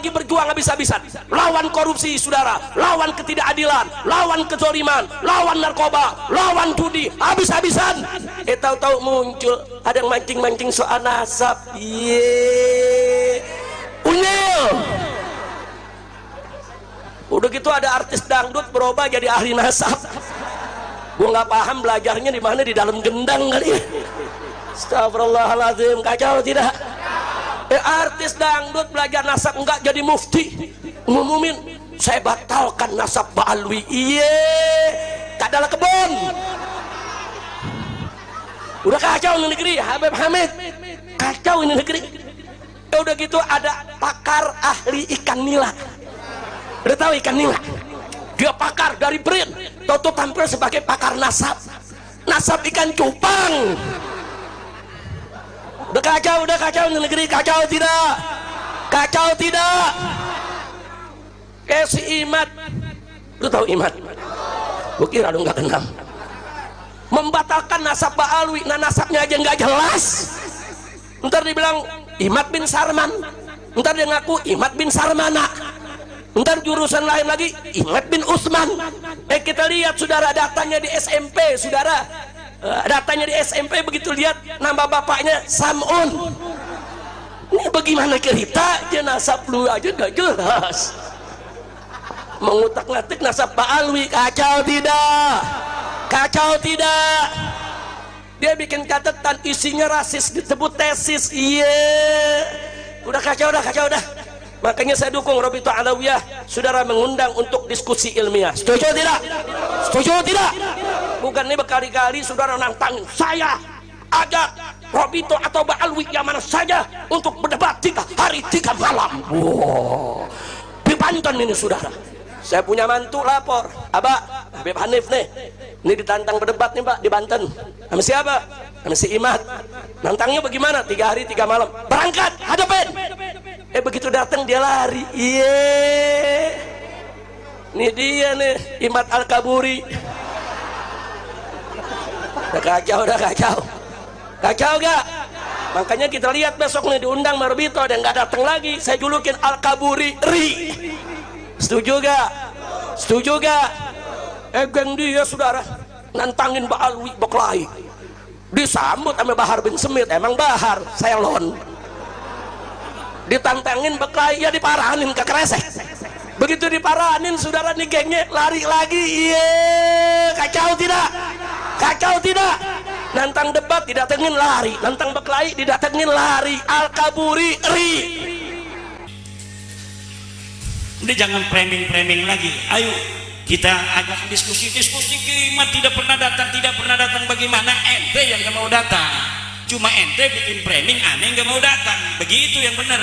lagi berjuang habis-habisan lawan korupsi saudara, lawan ketidakadilan, lawan kezaliman, lawan narkoba, lawan judi, habis-habisan. Tahu-tahu muncul ada yang mancing-mancing soal nasab. Unyil. Udah gitu ada artis dangdut berubah jadi ahli nasab. Gua nggak paham belajarnya di mana, di dalam gendang kali ya. Astagfirullahaladzim, kacau tidak? Artis dangdut belajar nasab enggak jadi mufti ngumumin saya batalkan nasab Ba'alwi. Tak adalah kebun. Udah kacau ini negeri, Habib Hamid, kacau ini negeri. Udah gitu ada pakar ahli ikan nila. Udah tahu ikan nila? Dia pakar dari BRIN, Toto tampil sebagai pakar nasab ikan cupang. Udah kacau ini negeri, kacau tidak? Kacau tidak? Kayak si Imad, lu tahu Imad? Gue kira lu nggak kenal. Membatalkan nasab Ba'alwi, nah nasabnya aja nggak jelas. Ntar dibilang Imad bin Sarman, ntar dia ngaku Imad bin Sarmana, ntar jurusan lain lagi Imad bin Utsman. Kita lihat saudara datanya di SMP, saudara. Datanya di SMP begitu lihat nama bapaknya Sam'un. Ini bagaimana cerita aja nasab lu aja gak jelas. Mengutak-ngatik nasab Ba'alwi, kacau tidak? Kacau tidak? Dia bikin catatan isinya rasis, disebut tesis. Udah kacau dah. Makanya saya dukung Rabithah Alawiyah saudara mengundang untuk diskusi ilmiah. Setuju tidak? Setuju tidak? Bukan ini berkali-kali saudara nantangin saya ajak Rabithah atau Ba'alwi yang mana saja untuk berdebat 3 hari 3 malam. Wow. Di Banten ini saudara. Saya punya mantu lapor, Abah Habib Hanif nih, ini ditantang berdebat nih Pak di Banten. Sama siapa? Sama si Imad. Nantangnya bagaimana? 3 hari 3 malam. Berangkat, hadapin. Begitu datang dia lari. Ini dia nih Imad Al-Kaburi. Udah kacau gak? Makanya kita lihat besok nih diundang Marbito dan nggak datang lagi. Saya julukin Al-Kaburi Ri. Setuju gak? Geng dia saudara nantangin Ba'alwi Boklai, disambut sama Bahar bin Semit. Emang Bahar Selon ditantangin Boklai, ya diparahanin ke kresek. Begitu diparahanin saudara nih gengnya lari lagi. Kacau tidak? Nantang debat didatengin lari, nantang Boklai didatengin lari. Al-Kaburi Ri. Udah jangan framing lagi. Ayo kita ajak diskusi Kimat tidak pernah datang bagaimana? Ente yang gak mau datang, cuma ente bikin framing aneh gak mau datang. Begitu yang bener.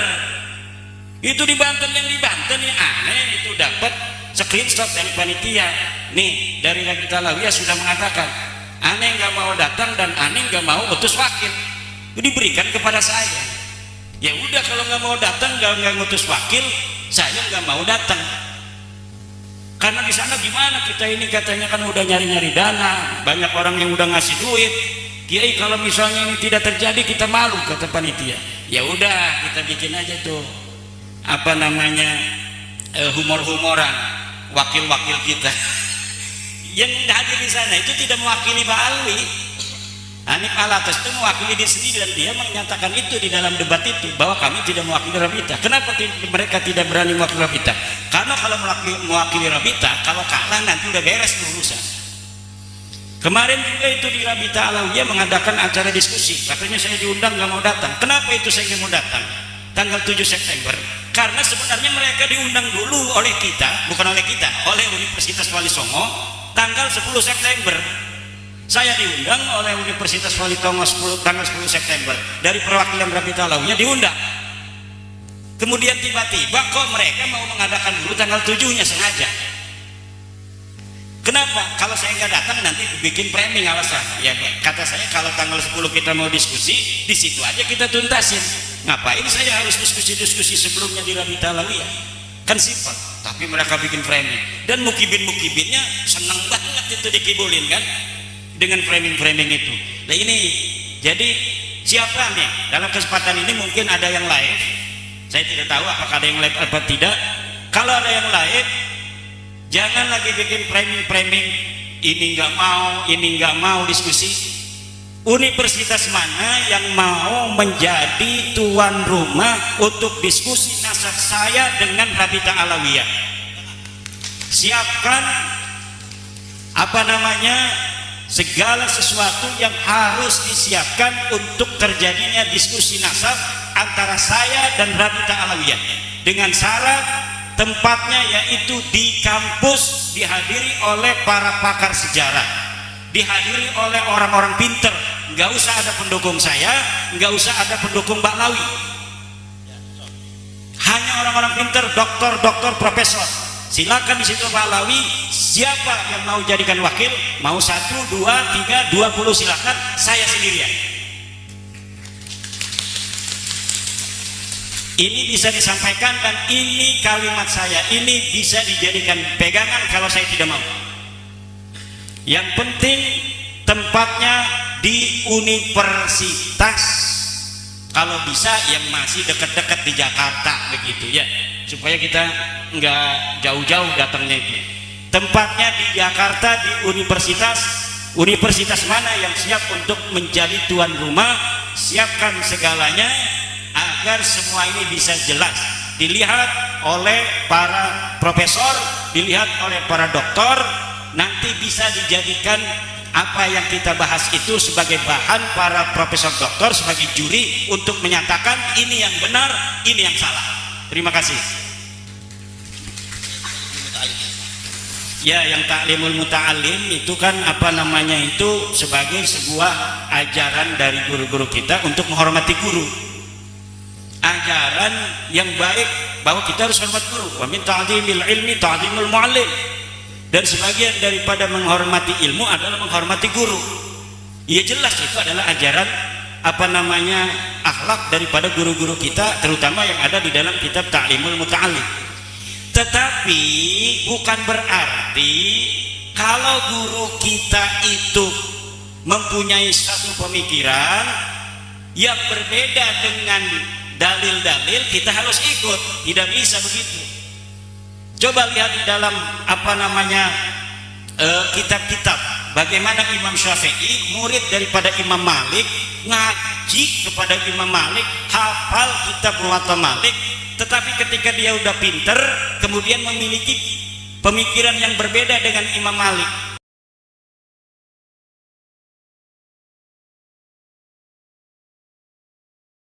Itu di Banten, yang aneh itu dapat screenshot dari panitia nih, dari Rabithah Alawiyah sudah mengatakan aneh gak mau datang dan aneh gak mau utus wakil. Itu diberikan kepada saya. Ya udah, kalau nggak mau datang nggak ngutus wakil, saya nggak mau datang. Karena di sana gimana, kita ini katanya kan udah nyari dana, banyak orang yang udah ngasih duit. Kiai kalau misalnya ini tidak terjadi kita malu, kata panitia. Ya udah, kita bikin aja tuh apa namanya humor-humoran wakil-wakil kita yang hadir di sana itu tidak mewakili Ba'alwi. Hanif Alatas itu mewakili diri sendiri dan dia menyatakan itu di dalam debat itu bahwa kami tidak mewakili Rabithah. Kenapa mereka tidak berani mewakili Rabithah? Karena kalau mewakili Rabithah, kalau kalah nanti udah beres urusan. Kemarin juga itu di Rabithah Alawiyah mengadakan acara diskusi, katanya saya diundang nggak mau datang. Kenapa itu saya nggak mau datang? Tanggal 7 September. Karena sebenarnya mereka diundang dulu oleh kita, bukan oleh kita, oleh Universitas Wali Songo tanggal 10 September. Saya diundang oleh Universitas Wali Songo tanggal 10 September dari perwakilan Rabithah Alawiyah diundang. Kemudian tiba-tiba kok mereka mau mengadakan dulu tanggal 7-nya sengaja. Kenapa? Kalau saya nggak datang nanti bikin framing alasan. Ya kata saya kalau tanggal 10 kita mau diskusi, di situ aja kita tuntasin. Ngapain saya harus diskusi sebelumnya di Rabithah Alawiyah? Kan simpel. Tapi mereka bikin framing dan mukibinnya senang banget itu dikibulin kan? Dengan framing itu. Nah ini jadi siapa nih dalam kesempatan ini mungkin ada yang live Saya tidak tahu apakah ada yang live apa tidak. Kalau ada yang live, jangan lagi bikin framing ini nggak mau diskusi. Universitas mana yang mau menjadi tuan rumah untuk diskusi nasab saya dengan Rabita Alawiyah? Siapkan segala sesuatu yang harus disiapkan untuk terjadinya diskusi nasab antara saya dan Rabita Alawiyah, dengan syarat tempatnya yaitu di kampus, dihadiri oleh para pakar sejarah, dihadiri oleh orang-orang pinter. Nggak usah ada pendukung saya, nggak usah ada pendukung Mbak Lawi, hanya orang-orang pinter, doktor, profesor. Silakan di situ Pak Lawi, siapa yang mau jadikan wakil, mau 1, 2, 3, 20 silakan, saya sendirian. Ini bisa disampaikan dan ini kalimat saya, ini bisa dijadikan pegangan kalau saya tidak mau. Yang penting tempatnya di universitas, kalau bisa yang masih dekat-dekat di Jakarta begitu ya, supaya kita nggak jauh-jauh datangnya itu. Tempatnya di Jakarta, di universitas mana yang siap untuk menjadi tuan rumah. Siapkan segalanya agar semua ini bisa jelas dilihat oleh para profesor, dilihat oleh para doktor, nanti bisa dijadikan apa yang kita bahas itu sebagai bahan para profesor doktor sebagai juri untuk menyatakan ini yang benar, ini yang salah. Terima kasih. Ya, yang taklimul muta'alim itu kan itu sebagai sebuah ajaran dari guru-guru kita untuk menghormati guru. Ajaran yang baik bahwa kita harus hormat guru. Wa min ta'zimil ilmi ta'zimul mu'allim. Dan sebagian daripada menghormati ilmu adalah menghormati guru. Ya jelas itu adalah ajaran akhlak daripada guru-guru kita, terutama yang ada di dalam kitab Ta'limul Muta'allim. Tetapi bukan berarti kalau guru kita itu mempunyai satu pemikiran yang berbeda dengan dalil-dalil, kita harus ikut. Tidak bisa begitu. Coba lihat di dalam kitab-kitab bagaimana Imam Syafi'i, murid daripada Imam Malik, ngaji kepada Imam Malik, hafal kitab Muwatta Malik, tetapi ketika dia udah pinter kemudian memiliki pemikiran yang berbeda dengan Imam Malik.